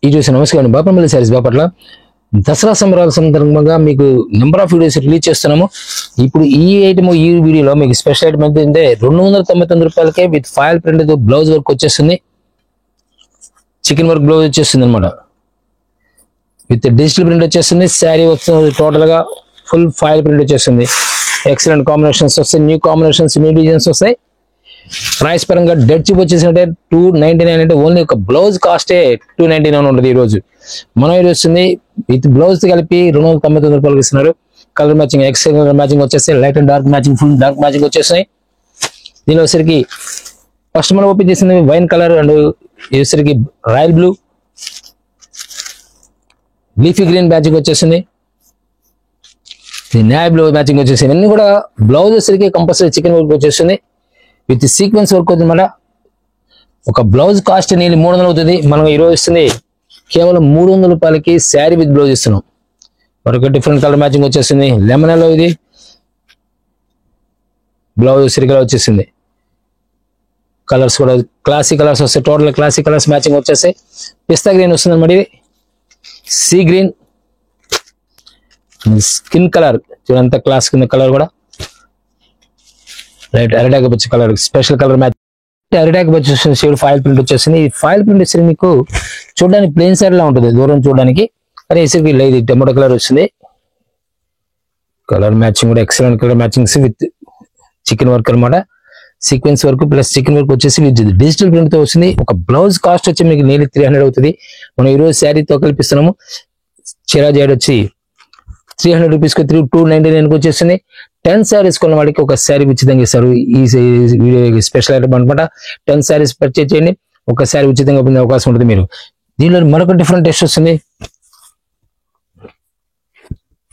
ఈ చూసి నమస్కారం బాపనపల్లి సారీస్ బాపట్ల దసరా సంబరాల సందర్భంగా మీకు నెంబర్ ఆఫ్ వీడియోస్ రిలీజ్ చేస్తున్నాము. ఇప్పుడు ఈ ఐటమ్ ఈ వీడియోలో మీకు స్పెషల్ ఐటమ్ ఏంటంటే 299 రూపాయలకే with foil print blouse work వచ్చేస్తుంది. చికెన్ వర్క్ బ్లౌజ్ వచ్చేస్తుంది అనమాట. విత్ డిజిటల్ ప్రింట్ వచ్చేస్తుంది. శారీ వస్తుంది టోటల్ గా ఫుల్ ఫాయిల్ ప్రింట్ వచ్చేస్తుంది. ఎక్సలెంట్ కాంబినేషన్స్ వస్తాయి, న్యూ కాంబినేషన్స్, న్యూ డిజైన్స్ వస్తాయి. ప్రైస్ పరంగా డెడ్ చిప్ వచ్చేసింటే 299 అంటే ఓన్లీ ఒక బ్లౌజ్ కాస్టే 299 ఉంటుంది. ఈ రోజు మనం ఇది వస్తుంది విత్ బ్లౌజ్ కలిపి 299 రూపాయలకి ఇస్తున్నారు. Colour matching, excel colour matching వచ్చేసి light and dark matching, full dark matching వచ్చేస్తాయి. దీని వచ్చరికి ఫస్ట్ మనం ఓపెన్ చేసింది వైన్ కలర్ అండ్ వచ్చరికి royal blue, leafy green matching వచ్చేసింది. నేవీ బ్లూ మ్యాచింగ్ వచ్చేసి ఇవన్నీ కూడా బ్లౌజ్ వచ్చరికి కంపల్సరీ చికెన్ వర్క్ వచ్చేస్తుంది విత్ సీక్వెన్స్ వర్క్ అవుతుంది. మళ్ళీ ఒక బ్లౌజ్ కాస్ట్ నీళ్ళు 300 అవుతుంది. మనం ఈరోజు ఇస్తుంది కేవలం 300 రూపాయలకి శారీ విత్ బ్లౌజ్ ఇస్తున్నాం. మరొక డిఫరెంట్ కలర్ మ్యాచింగ్ వచ్చేసింది. లెమన్ ఎల్లో ఇది బ్లౌజ్ సిరికల వచ్చేసింది. కలర్స్ కూడా క్లాసిక్ కలర్స్ వస్తాయి. టోటల్ క్లాసిక్ కలర్స్ మ్యాచింగ్ వచ్చేస్తాయి. పిస్తా గ్రీన్ వస్తుంది అన్నమాట. ఇది సీ గ్రీన్, స్కిన్ కలర్ చూడంత క్లాస్ కింద కలర్ కూడా రైట్ అరిటాక్ వచ్చే కలర్ స్పెషల్ కలర్ మ్యాచ్. అరిటాక్ వచ్చేసి షేడ్ ఫాయిల్ ప్రింట్ వచ్చేసింది. ఈ ఫాయిల్ ప్రింట్ వచ్చి మీకు చూడడానికి ప్లెయిన్ సైడ్ లా ఉంటుంది దూరం చూడడానికి, కానీ వేసరికి లేదు టొమాటో కలర్ వస్తుంది. కలర్ మ్యాచింగ్ కూడా excellent colour matchings with chikan work అనమాట. Sequins work plus chikan work వచ్చేసి విత్ డిజిటల్ ప్రింట్ తో వస్తుంది. ఒక బ్లౌజ్ కాస్ట్ వచ్చి మీకు నేలి 300 అవుతుంది. మనం ఈరోజు శారీతో కల్పిస్తున్నాము. చీరా జాడ్ వచ్చి 300 రూపీస్ కి 299 వచ్చేసింది. 10 శారీస్ కొన్న వాడికి ఒక శారీ ఉచితంగా ఇస్తారు. ఈ వీడియో స్పెషల్ ఐటమ్ అనమాట. 10 శారీస్ పర్చేజ్ చేయండి, ఒక శారీ ఉచితంగా పొందే అవకాశం ఉంటుంది. మీరు దీనిలో మరొక డిఫరెంట్ టెస్ట్ వస్తుంది.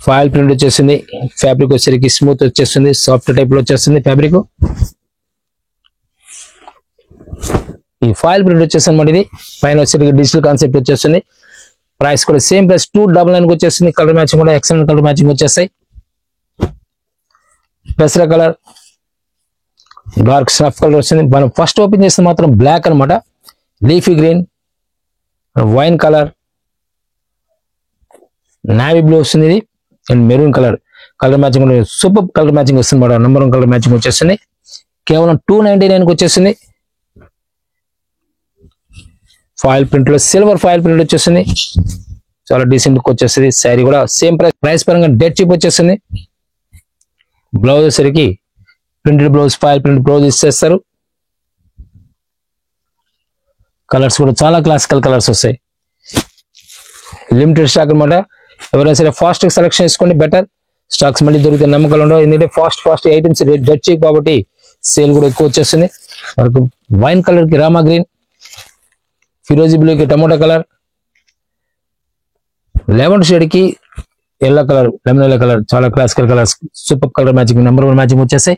ఫాయిల్ ప్రింట్ వచ్చేసింది. ఫ్యాబ్రిక్ వచ్చేసరికి స్మూత్ వచ్చేస్తుంది, సాఫ్ట్ టైప్ లో వచ్చేస్తుంది ఫ్యాబ్రిక్. ఈ ఫాయిల్ ప్రింట్ వచ్చేసి అనమాట. ఇది పైన వచ్చేసరికి డిజిటల్ కాన్సెప్ట్ వచ్చేస్తుంది. ప్రైస్ కూడా సేమ్ ప్రైస్ 299 వచ్చేస్తుంది. కలర్ మ్యాచింగ్ కూడా ఎక్సలెంట్ కలర్ మ్యాచింగ్ వచ్చేస్తాయి. పెసరా కలర్, డార్క్ స్నఫ్ కలర్ వస్తుంది. మనం ఫస్ట్ ఓపెన్ చేస్తే మాత్రం బ్లాక్ అనమాట. Leafy green, wine colour, navy blue వస్తుంది. ఇది and maroon colour. Colour matching super colour matching వస్తుంది మేడం. నెంబర్ 1 కలర్ మ్యాచింగ్ వచ్చేస్తుంది. కేవలం 299 వచ్చేసింది. ఫాయిల్ ప్రింట్ లో సిల్వర్ ఫాయిల్ ప్రింట్ వచ్చేసింది. చాలా డీసెంట్ లుక్ వచ్చేస్తుంది. శారీ కూడా సేమ్ ప్రైస్ పరంగా డెడ్ చిప్ వచ్చేస్తుంది. బ్లౌజ్ వచ్చేసరికి printed blouse, foil print blouse ఇచ్చేస్తారు. కలర్స్ కూడా చాలా క్లాసికల్ కలర్స్ వస్తాయి. లిమిటెడ్ స్టాక్ అనమాట. ఎవరైనా సరే ఫాస్ట్ సెలెక్షన్ చేసుకోండి, బెటర్. స్టాక్స్ మళ్ళీ దొరికితే నమ్మకాలు ఉండవు. ఎందుకంటే ఫాస్ట్ ఐటమ్స్ డెడ్ చిప్ కాబట్టి సేల్ కూడా ఎక్కువ వచ్చేస్తుంది. మనకు వైన్ కలర్ కి రామా గ్రీన్, ఫిరోజీ బ్లూ కి టమోటా కలర్, లెమన్ షేడ్ కి yellow colour, lemon yellow colour, చాలా classical colours, super colour matching, number 1 matching వచ్చేస్తాయి.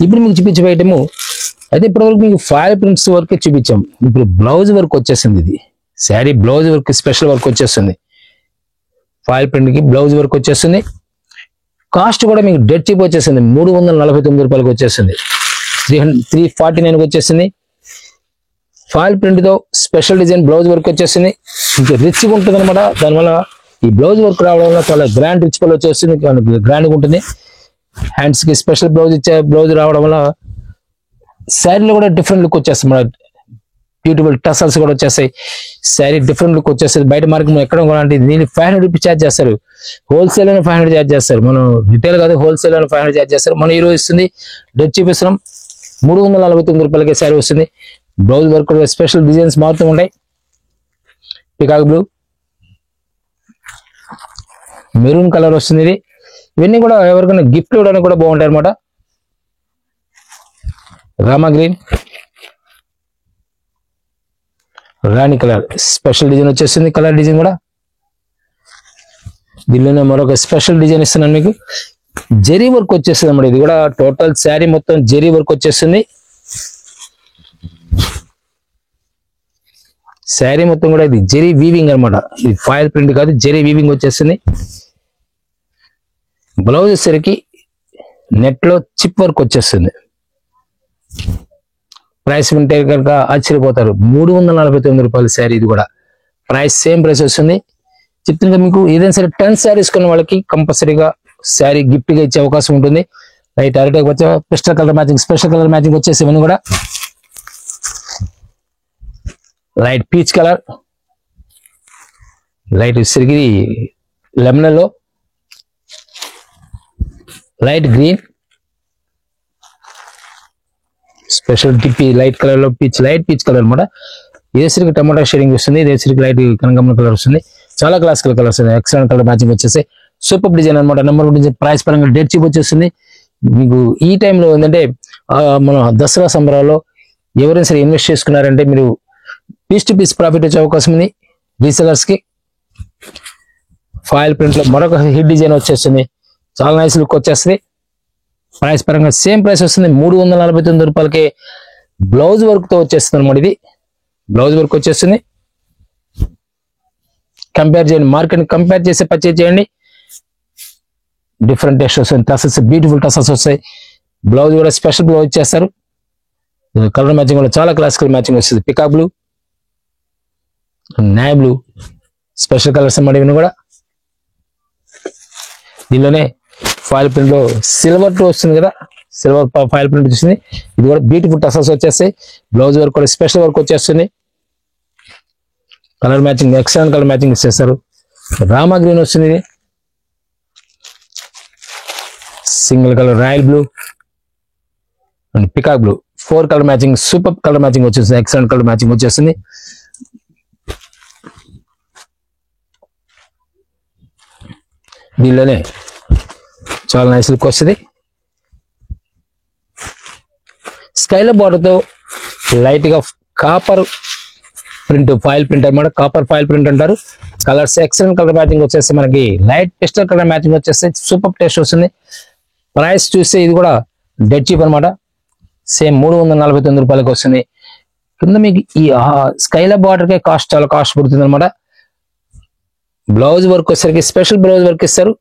ఇప్పుడు మీకు చూపించే ఐటమ్ అయితే ఇప్పటివరకు మీకు ఫాయిల్ ప్రింట్స్ వర్క్ చూపించాం. ఇప్పుడు బ్లౌజ్ వర్క్ వచ్చేసింది. ఇది sari blouse work special work వచ్చేస్తుంది. ఫాయిల్ ప్రింట్ కి బ్లౌజ్ వర్క్ వచ్చేస్తుంది. కాస్ట్ కూడా మీకు డెడ్ చిప్ వచ్చేసింది. 349 రూపాయలకి వచ్చేస్తుంది. 349 వచ్చేసింది. ఫాయిల్ ప్రింట్ తో స్పెషల్ డిజైన్ బ్లౌజ్ వర్క్ వచ్చేసింది. ఇంకా రిచ్ గా ఉంటుంది అనమాట. దానివల్ల ఈ బ్లౌజ్ వర్క్ రావడం వల్ల చాలా గ్రాండ్ రిచ్ పల్ వచ్చేస్తుంది, గ్రాండ్ గా ఉంటుంది. హ్యాండ్స్ కి స్పెషల్ బ్లౌజ్ రావడం వల్ల శారీలో కూడా డిఫరెంట్ లుక్ వచ్చేస్తుంది మన. బ్యూటిఫుల్ టసల్స్ కూడా వచ్చేస్తాయి. శారీ డిఫరెంట్ లుక్ వచ్చేస్తుంది. బయట మార్కెట్ ఎక్కడ కొనాలంటే దీన్ని 500 రూపీస్ ఛార్జ్ చేస్తారు. హోల్సేల్ అని 500 ఛార్జ్ చేస్తారు. మనం రిటైల్ కాదు, హోల్సేల్ అని 500 ఛార్జ్ చేస్తారు. మనం ఈరోజు ఇస్తుంది డెడ్ చూపిస్తున్నాం. 349 రూపాయలకి శారీ వస్తుంది. బ్లౌజ్ వర్క్ కూడా స్పెషల్ డిజైన్స్ మారుతూ ఉంటాయి. పికాక్ బ్లూ, మెరూన్ కలర్ వస్తుంది. ఇది ఇవన్నీ కూడా ఎవరికైనా గిఫ్ట్ ఇవ్వడానికి కూడా బాగుంటాయి అనమాట. రామా గ్రీన్, రాణి కలర్ స్పెషల్ డిజైన్ వచ్చేసింది. కలర్ డిజైన్ కూడా దీనిలోనే మరొక స్పెషల్ డిజైన్ ఇస్తున్నాను మీకు. జెరీ వర్క్ వచ్చేస్తుంది అన్నమాట. ఇది కూడా టోటల్ శారీ మొత్తం జెరీ వర్క్ వచ్చేస్తుంది. శారీ మొత్తం కూడా ఇది జెరీ వీవింగ్ అనమాట. ఇది ఫాయిల్ ప్రింట్ కాదు, జెరీ వీవింగ్ వచ్చేస్తుంది. బ్లౌజ్ వచ్చేసరికి నెట్ లో చిప్ వర్క్ వచ్చేస్తుంది. ప్రైస్ వింటే కనుక ఆశ్చర్యపోతారు. 349 రూపాయల శారీ. ఇది కూడా ప్రైస్ సేమ్ ప్రైస్ వస్తుంది. చెప్తున్నా మీకు ఏదైనా సరే 10 శారీస్ కొన్న వాళ్ళకి కంపల్సరీగా శారీ గిఫ్ట్ గా ఇచ్చే అవకాశం ఉంటుంది. లైట్ అరటాక్ వచ్చే స్పెషల్ కలర్ మ్యాచింగ్ వచ్చేసి ఇవన్నీ కూడా లైట్ పీచ్ కలర్, లైట్ సిరిగి లెమన్ లో, లైట్ గ్రీన్, స్పెషల్ టిప్పి లైట్ కలర్ లో లైట్ పీచ్ కలర్ అనమాట. ఇదేసరికి టమాటా షేడింగ్ వస్తుంది, ఇదేసరికి లైట్ కనకాంబరం కలర్ వస్తుంది. చాలా classical colours excellent colour matching వచ్చేసి సూపర్ డిజైన్ అనమాట. నెంబర్ 1 డిజైన్ ప్రైస్ పరంగా డేట్ చీప్ వచ్చేస్తుంది. మీకు ఈ టైంలో ఏంటంటే మన దసరా సంబరాల్లో ఎవరైనా సరే ఇన్వెస్ట్ చేసుకున్నారంటే మీరు పీస్ టు పీస్ ప్రాఫిట్ వచ్చే అవకాశం ఉంది. రీసెలర్స్ కి ఫాయిల్ ప్రింట్ లో మరొక హిట్ డిజైన్ వచ్చేస్తుంది. చాలా నైస్ లుక్ వచ్చేస్తుంది. ప్రైస్ పరంగా సేమ్ ప్రైస్ వస్తుంది. 349 రూపాయలకి బ్లౌజ్ వర్క్ తో వచ్చేస్తుంది అనమాట. ఇది బ్లౌజ్ వర్క్ వచ్చేస్తుంది. కంపేర్ చేయండి, మార్కెట్ కంపేర్ చేసి పర్చేజ్ చేయండి. డిఫరెంట్ టెస్ట్ వస్తుంది. టసల్స్ బ్యూటిఫుల్ టసల్స్ వస్తాయి. బ్లౌజ్ కూడా స్పెషల్ బ్లౌజ్ చేస్తారు. కలర్ మ్యాచింగ్ కూడా చాలా క్లాసికల్ మ్యాచింగ్ వస్తుంది. పికాక్ బ్లూ, నాయ్ బ్లూ స్పెషల్ కలర్స్ అన్నమాట. ఇవన్నీ కూడా దీనిలోనే ఫాయిల్ ప్రింట్ లో సిల్వర్ తో వస్తుంది కదా, సిల్వర్ ఫాయిల్ ప్రింట్ వచ్చింది. ఇది కూడా బ్యూటిఫుల్ టసల్స్ వచ్చేస్తాయి. బ్లౌజ్ వర్క్ కూడా స్పెషల్ వర్క్ వచ్చేస్తుంది. Colour matching excellent colour matching ఇచ్చేస్తారు. రామా గ్రీన్ వస్తుంది. ఇది single colour royal blue and peacock blue 4 colour matching super colour matching వచ్చేస్తుంది. ఎక్సలెంట్ కలర్ మ్యాచింగ్ వచ్చేస్తుంది. దీనిలోనే చాలా నైస్ లుక్ వస్తుంది. స్కైలర్ బార్డర్ తో లైట్ గా కాపర్ ప్రింట్ ఫాయిల్ ప్రింట్ అనమాట. కాపర్ ఫాయిల్ ప్రింట్ అంటారు. కలర్స్ ఎక్సలెంట్ కలర్ మ్యాచింగ్ వచ్చేసి మనకి లైట్ పిస్టల్ కలర్ మ్యాచింగ్ వచ్చేసి సూపర్ టేస్ట్ వస్తుంది. ప్రైస్ చూస్తే ఇది కూడా డెడ్ చీప్ అనమాట. సేమ్ 349 రూపాయలకి వస్తుంది. కింద మీకు ఈ స్కైలర్ బార్డర్ కే చాలా కాస్ట్ పడుతుంది అనమాట. బ్లౌజ్ వర్క్ వచ్చేసరికి స్పెషల్ బ్లౌజ్ వర్క్ ఇస్తారు.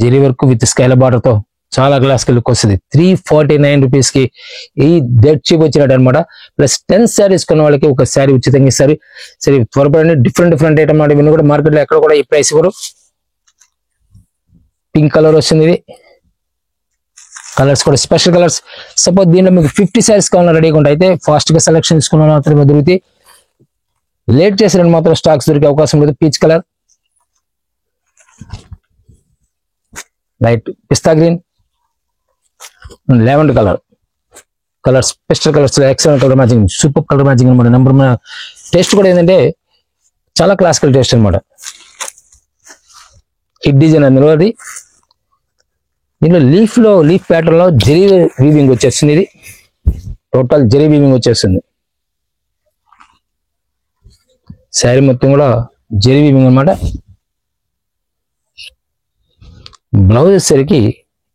Zari work with skyler border తో చాలా క్లాసికల్ లుక్ వస్తుంది. 349 రూపీస్ కి ఈ డెడ్ చీప్ వచ్చినట్టు అనమాట. ప్లస్ 10 శారీస్ కొన్న వాళ్ళకి ఒక శారీ ఉచితంగా ఇస్తారు. సరే త్వరపడండి. డిఫరెంట్ ఐటమ్ మాట. ఇవన్నీ కూడా మార్కెట్ లో ఎక్కడ కూడా ఈ ప్రైస్ ఇవ్వరు. పింక్ కలర్ వస్తుంది. ఇది కలర్స్ కూడా స్పెషల్ కలర్స్. సపోజ్ దీనిలో మీకు 50 శారీస్ కావాలని రెడీగా ఉంటాయి. అయితే ఫాస్ట్ గా సెలెక్షన్ తీసుకున్న మాత్రమే దొరుకుతాయి. లేట్ చేసిన మాత్రం స్టాక్స్ దొరికే అవకాశం లేదు. Peach colour, light pista green, lavender colours pastel colours excellent colour matching super colour matching అనమాట. నెంబర్ టేస్ట్ కూడా ఏంటంటే చాలా క్లాసికల్ టేస్ట్ అనమాట. హిట్ డిజైన్ అనేది దీనిలో లీఫ్ ప్యాటర్న్ లో జెరీ వీవింగ్ వచ్చేస్తుంది. ఇది టోటల్ జెరీ వీవింగ్ వచ్చేస్తుంది. శారీ మొత్తం కూడా జెరీ వీవింగ్ అనమాట. బ్లౌజ్ వచ్చేసరికి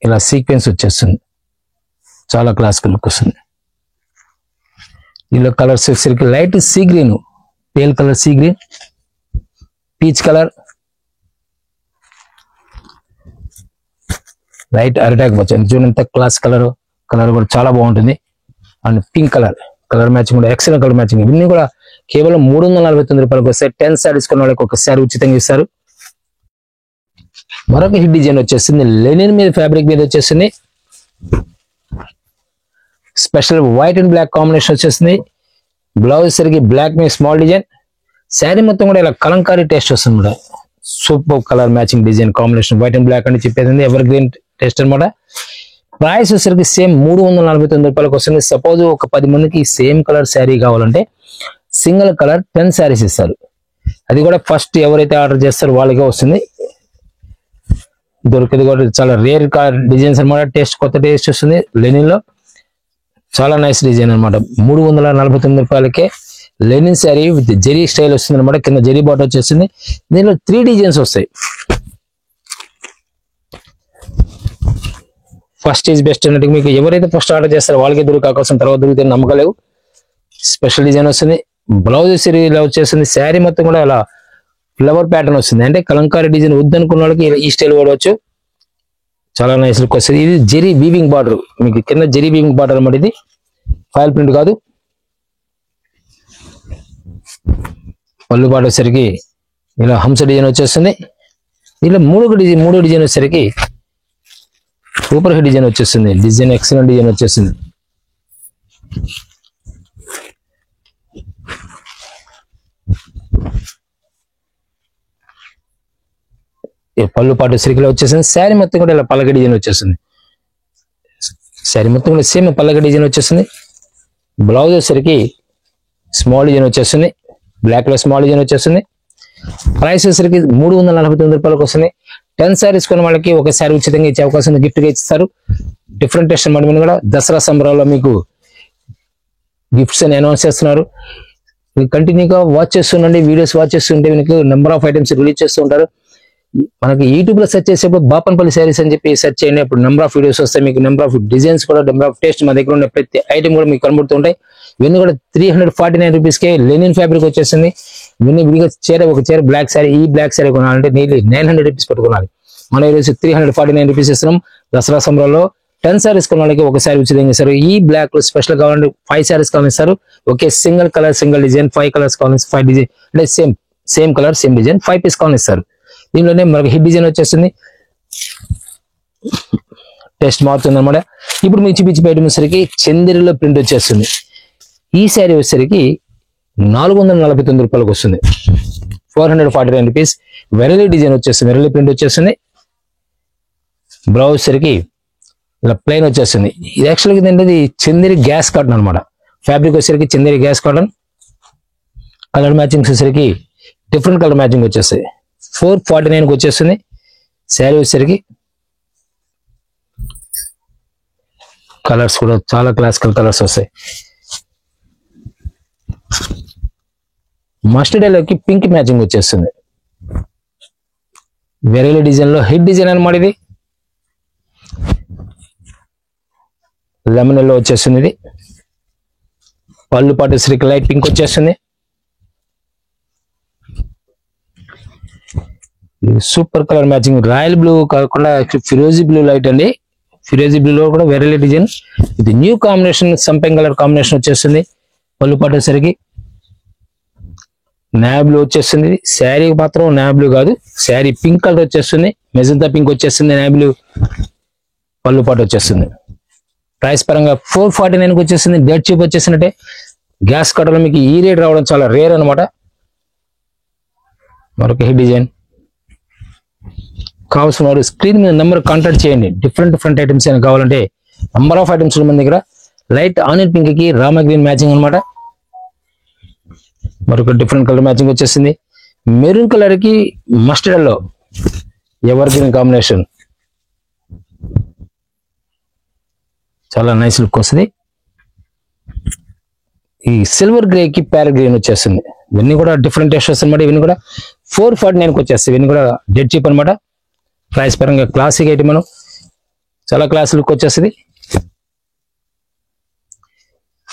ఇలా సీక్వెన్స్ వచ్చేస్తుంది. చాలా క్లాసికల్ లుక్ వస్తుంది. దీనిలో కలర్స్ వచ్చేసరికి light sea green, pale colour sea green, peach colour, light అరటాక్ వచ్చాయి. చూడండి క్లాస్ కలర్ కూడా చాలా బాగుంటుంది. అండ్ పింక్ కలర్ మ్యాచింగ్ కూడా ఎక్సలెంట్ కలర్ మ్యాచింగ్. ఇవన్నీ కూడా కేవలం 349 రూపాయలకు వస్తాయి. 10 శారీస్ కొన్న వాళ్ళకి ఒక శారీ ఉచితంగా ఇస్తారు. మరొక హిట్ డిజైన్ వచ్చేస్తుంది. లెనిన్ మీద ఫ్యాబ్రిక్ మీద వచ్చేస్తుంది. Special white and black combination వచ్చేస్తుంది. బ్లౌజ్ సరికి బ్లాక్ మీద స్మాల్ డిజైన్. శారీ మొత్తం కూడా ఇలా కలంకారీ టేస్ట్ వస్తుంది. Super colour matching design combination white and black అని చెప్పేది ఎవర్ గ్రీన్ టేస్ట్ అనమాట. ప్రైస్ వచ్చేసరికి సేమ్ 349 రూపాయలకు వస్తుంది. సపోజ్ ఒక 10 మందికి సేమ్ కలర్ శారీ కావాలంటే సింగిల్ కలర్ 10 శారీస్ ఇస్తారు. అది కూడా ఫస్ట్ ఎవరైతే ఆర్డర్ చేస్తారో వాళ్ళకే వస్తుంది. దొరికేది కూడా చాలా రేర్ డిజైన్స్ అనమాట. కొత్త టేస్ట్ వస్తుంది. లెనిన్ లో చాలా నైస్ డిజైన్ అనమాట. 349 రూపాయలకే linen sari with zari style వస్తుంది అనమాట. కింద జెరీ బాటర్ వచ్చేస్తుంది. దీనిలో 3 డిజైన్స్ వస్తాయి. ఫస్ట్ ఈజ్ బెస్ట్ అన్నట్టు మీకు ఎవరైతే ఫస్ట్ ఆర్డర్ చేస్తారో వాళ్ళకే దొరికే అవకాశం, తర్వాత దొరికితే నమ్మకలేవు. స్పెషల్ డిజైన్ వస్తుంది. బ్లౌజ్ ఇలా వచ్చేస్తుంది. శారీ మొత్తం కూడా ఇలా ఫ్లవర్ ప్యాటర్న్ వస్తుంది. అంటే కలంకారీ డిజైన్ వద్దనుకున్న వాళ్ళకి ఈ స్టైల్ వాడవచ్చు. చాలా నైస్ లుక్ వస్తుంది. ఇది జెరీ వీవింగ్ బార్డర్. మీకు కింద జెరీ వీవింగ్ బార్డర్ అన్నమాట. ఇది ఫాయిల్ ప్రింట్ కాదు. పళ్ళు పాటు వచ్చేసరికి ఇలా హంస డిజైన్ వచ్చేస్తుంది. ఇలా మూడో డిజైన్ వచ్చేసరికి సూపర్ హిట్ డిజైన్ వచ్చేస్తుంది. డిజైన్ ఎక్సలెంట్ డిజైన్ వచ్చేస్తుంది. పళ్ళు పాటు సిరికిలో వచ్చేసింది. శారీ మొత్తం కూడా ఇలా పల్లకి డిజైన్ వచ్చేస్తుంది. శారీ మొత్తం కూడా సేమ్ పల్లకి డిజైన్ వచ్చేస్తుంది. బ్లౌజ్ వచ్చేసరికి స్మాల్ డిజైన్ వచ్చేస్తుంది. బ్లాక్ లో స్మాల్ డిజైన్ వచ్చేస్తుంది. ప్రైస్ వచ్చేసరికి 349 రూపాయలకు వస్తుంది. 10 శారీస్ కొన్న వాళ్ళకి ఒక శారీ ఉచితంగా ఇచ్చే అవకాశం గిఫ్ట్ గా ఇస్తారు. డిఫరెంట్ టెస్ట్ మాట కూడా దసరా సంబరాల్లో మీకు గిఫ్ట్స్ అని అనౌన్స్ చేస్తున్నారు. కంటిన్యూగా వాచ్ చేస్తుండండి. వీడియోస్ వాచ్ చేస్తుంటే మీకు నెంబర్ ఆఫ్ ఐటమ్స్ రిలీజ్ చేస్తూ ఉంటారు. మనకి యూట్యూబ్ లో సెర్చ్ చేసేప్పుడు బాపన్పల్లి శారీస్ అని చెప్పి సెర్చ్ చేయండి. అప్పుడు నెంబర్ ఆఫ్ వీడియోస్ వస్తాయి. మీకు నెంబర్ ఆఫ్ డిజైన్స్ కూడా, నెంబర్ ఆఫ్ టేస్ట్ మా దగ్గర ఉన్న ప్రతి ఐటమ్ కూడా మీకు కనబడుతుంటాయి. ఇవన్నీ కూడా 349 రూపీస్కే లెనిన్ ఫ్యాబ్రిక్ వచ్చేసింది. ఇవన్నీ విడిగా ఒక చీర బ్లాక్ శారీ, ఈ బ్లాక్ శారీ కొనాలంటే నీళ్ళు 900 రూపీస్ పెట్టుకోవాలి. మనం ఈరోజు 349 రూపీస్ ఇస్తున్నాం. దసరా సంబరాల్లో 10 శారీస్ కొన్న వాళ్ళకి ఒక శారీ ఉచితంగా ఇస్తారు. ఈ బ్లాక్ లో స్పెషల్ కావాలంటే 5 శారీస్ కావాలిస్తారు. ఒకే single colour single design 5 colours కావాలి. 5 డిజైన్ అంటే same colour same design 5 piece కావాలిస్తారు. దీనిలోనే మనకి హిట్ డిజైన్ వచ్చేస్తుంది. టెస్ట్ మారుతుంది అనమాట. ఇప్పుడు మీకు చూపించి పెట్టేసరికి చందేరిలో ప్రింట్ వచ్చేస్తుంది. ఈ శారీ వచ్చేసరికి 449 రూపాయలకు వస్తుంది. 449 రూపీస్. వెరలీ డిజైన్ వచ్చేస్తుంది. వెరలీ ప్రింట్ వచ్చేస్తుంది. బ్లౌజ్ సరికి ఇలా ప్లెయిన్ వచ్చేస్తుంది. ఇది యాక్చువల్గా ఏంటంటే చందేరి గ్యాస్ కాటన్ అనమాట. ఫ్యాబ్రిక్ వచ్చేసరికి Chanderi gas cotton. Colour matching వచ్చేసరికి డిఫరెంట్ కలర్ మ్యాచింగ్ వచ్చేస్తాయి. 449కి వచ్చేస్తుంది. శారీ వచ్చేసరికి కలర్స్ కూడా చాలా క్లాసికల్ కలర్స్ వస్తాయి. మస్టర్డ్ ఎల్లోకి పింక్ మ్యాచింగ్ వచ్చేస్తుంది. వెరైటీ డిజైన్ లో హిట్ డిజైన్ అనమాట. ఇది లెమన్ ఎల్లో వచ్చేస్తుంది. ఇది పళ్ళు పాటు శ్రీకి లైట్ పింక్ వచ్చేస్తుంది. Super colour matching. Royal blue కాకుండా ఫిరోజీ బ్లూ లైట్ అండి. ఫిరోజీ బ్లూ లో కూడా వెరైటీ డిజైన్. ఇది న్యూ కాంబినేషన్ సంపెంగ్ కలర్ కాంబినేషన్ వచ్చేస్తుంది. పళ్ళు పాటు సరికి నావీ బ్లూ వచ్చేస్తుంది. శారీ మాత్రం నావీ బ్లూ కాదు, శారీ పింక్ కలర్ వచ్చేస్తుంది. మెజంతా పింక్ వచ్చేస్తుంది. నావీ బ్లూ పళ్ళు పాటు వచ్చేస్తుంది. ప్రైస్ పరంగా 449కి వచ్చేస్తుంది. Dead cheap వచ్చేసినట్టే. గ్యాస్ కట్టలో మీకు ఈ రేట్ రావడం చాలా రేర్ అనమాట. మరొక హిట్ డిజైన్ కావాల్సిన వారు స్క్రీన్ మీద నెంబర్ కాంటాక్ట్ చేయండి. డిఫరెంట్ ఐటమ్స్ అయినా కావాలంటే నెంబర్ ఆఫ్ ఐటమ్స్ మన దగ్గర. లైట్ ఆనియన్ పింక్ కి రామా గ్రీన్ మ్యాచింగ్ అనమాట. మరొక డిఫరెంట్ కలర్ మ్యాచింగ్ వచ్చేసింది. మెరూన్ కలర్ కి మస్టర్డ్ లో ఎవర్ గ్రీన్ కాంబినేషన్. చాలా నైస్ లుక్ వస్తుంది. ఈ సిల్వర్ గ్రే కి ప్యారెట్ గ్రీన్ వచ్చేస్తుంది. ఇవన్నీ కూడా డిఫరెంట్ టేస్ట్ వస్తుంది అనమాట. ఇవన్నీ కూడా 449కి వచ్చేస్తాయి. ఇవన్నీ కూడా డెడ్ చీప్ అనమాట. ప్రైస్ పరంగా క్లాసిక్ ఐటమ్ మనం చాలా క్లాస్ లుక్ వచ్చేస్తుంది.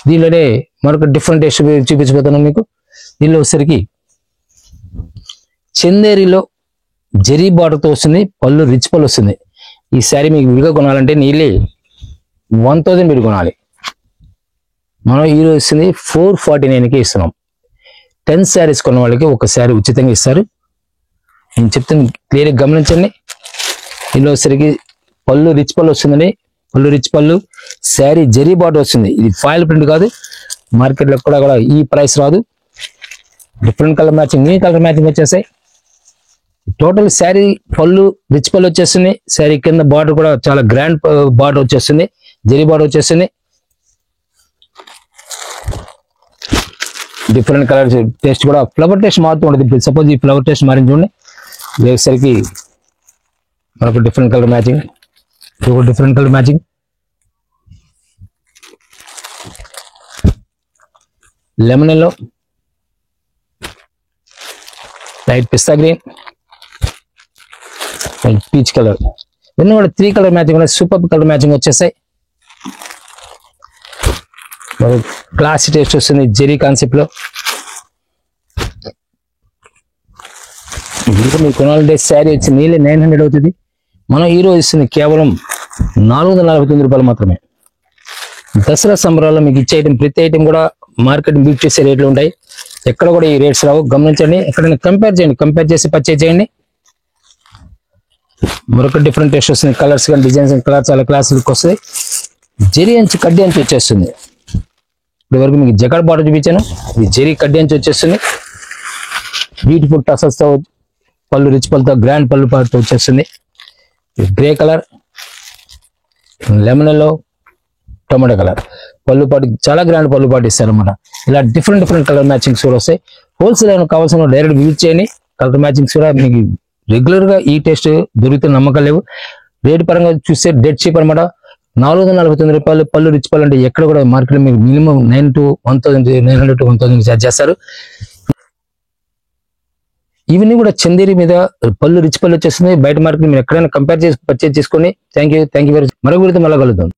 దీనిలోనే మరొక డిఫరెంట్ టేస్ట్ చూపించబోతున్నాం మీకు. దీనిలో వచ్చేసరికి చందేరిలో జరీ బార్డర్తో వస్తుంది. పళ్ళు రిచ్ పళ్ళు వస్తుంది. ఈ శారీ మీకు విడిగా కొనాలంటే నీళ్ళే 1000 మీరు కొనాలి. మనం ఈరోజు వస్తుంది 449కి ఇస్తున్నాం. 10 శారీస్ కొన్న వాళ్ళకి ఒక శారీ ఉచితంగా ఇస్తారు. నేను చెప్తాను క్లియర్గా గమనించండి. దీనిలో వచ్చేసరికి పళ్ళు రిచ్ పళ్ళు వస్తుందండి. పళ్ళు రిచ్ పళ్ళు. శారీ జరీ బార్డర్ వస్తుంది. ఇది ఫాయిల్ ప్రింట్ కాదు. మార్కెట్లో కూడా ఈ ప్రైస్ రాదు. Different colour matching, new colour matching వచ్చేసాయి. టోటల్ శారీ పళ్ళు రిచ్ పళ్ళు వచ్చేస్తుంది. శారీ కింద బార్డర్ కూడా చాలా గ్రాండ్ బార్డర్ వచ్చేస్తుంది. జరీ బార్డర్ వచ్చేస్తుంది. డిఫరెంట్ కలర్ టేస్ట్ కూడా ఫ్లవర్ టేస్ట్ మారుతూ ఉంటుంది. సపోజ్ ఈ ఫ్లవర్ టేస్ట్ మారింది చూడండి. వేసరికి మనకు different colour matching. Different colour matching. Lemon yellow, light pista green, peach colour. ఇవన్నీ కూడా 3 కలర్ మ్యాచింగ్ కూడా సూపర్ కలర్ మ్యాచింగ్ వచ్చేస్తాయి. క్లాసిక్ టేస్ట్ వస్తుంది జెరీ కాన్సెప్ట్ లో. మీరు కొనాలంటే శారీ వచ్చి నీళ్ళే 900 అవుతుంది. మనం ఈ రోజు ఇస్తుంది కేవలం 449 రూపాయలు మాత్రమే. దసరా సంబరాల్లో మీకు ఇచ్చే ఐటమ్ ప్రతి ఐటమ్ కూడా మార్కెట్ బీట్ చేసే రేట్లు ఉంటాయి. ఎక్కడ కూడా ఈ రేట్స్ రావు, గమనించండి. ఎక్కడైనా కంపేర్ చేయండి, కంపేర్ చేసి పర్చేజ్ చేయండి. మరొక డిఫరెంట్ టేస్ట్ వస్తుంది. కలర్స్ కానీ డిజైన్స్ కలర్ చాలా క్లాస్ లుక్ వస్తాయి. జెరీ అంచు కడ్డీ అంచు వచ్చేస్తుంది. ఇప్పుడు వరకు మీకు జకాడ్ బార్డర్ చూపించాను, ఇది జెరీ కడ్డీ అంచు వచ్చేస్తుంది. బ్యూటిఫుల్ టసల్స్ తో పళ్ళు, రిచ్ పళ్ళుతో గ్రాండ్ పళ్ళు పాటుతో వచ్చేస్తుంది. Grey colour, lemon yellow, tomato colour పళ్ళు పాటు చాలా గ్రాండ్ పళ్ళు పాటు ఇస్తారు అనమాట. ఇలా డిఫరెంట్ కలర్ మ్యాచింగ్స్ కూడా వస్తాయి. హోల్సేల్ ఏమైనా కావాల్సిన డైరెక్ట్ విజిట్ చేయండి. కలర్ మ్యాచింగ్స్ కూడా మీకు రెగ్యులర్ గా ఈ టేస్ట్ దొరుకుతున్న నమ్మకం లేవు. రేట్ పరంగా చూస్తే డెడ్ చీప్ అనమాట. 449 రూపాయలు పళ్ళు, రిచ్ పళ్ళు అంటే ఎక్కడ కూడా మార్కెట్ మీకు మినిమం 900 to 1000 ఛార్జ్ చేస్తారు. ఇవన్నీ కూడా చందేరి మీద పళ్ళు, రిచ్ పళ్ళు వచ్చేస్తుంది. బయట మార్కెట్ మీరు ఎక్కడైనా కంపేర్ చేసి పర్చేజ్ చేసుకోండి. Thank you very much. మరొక వీడియోతో మళ్ళీ కలుద్దాం.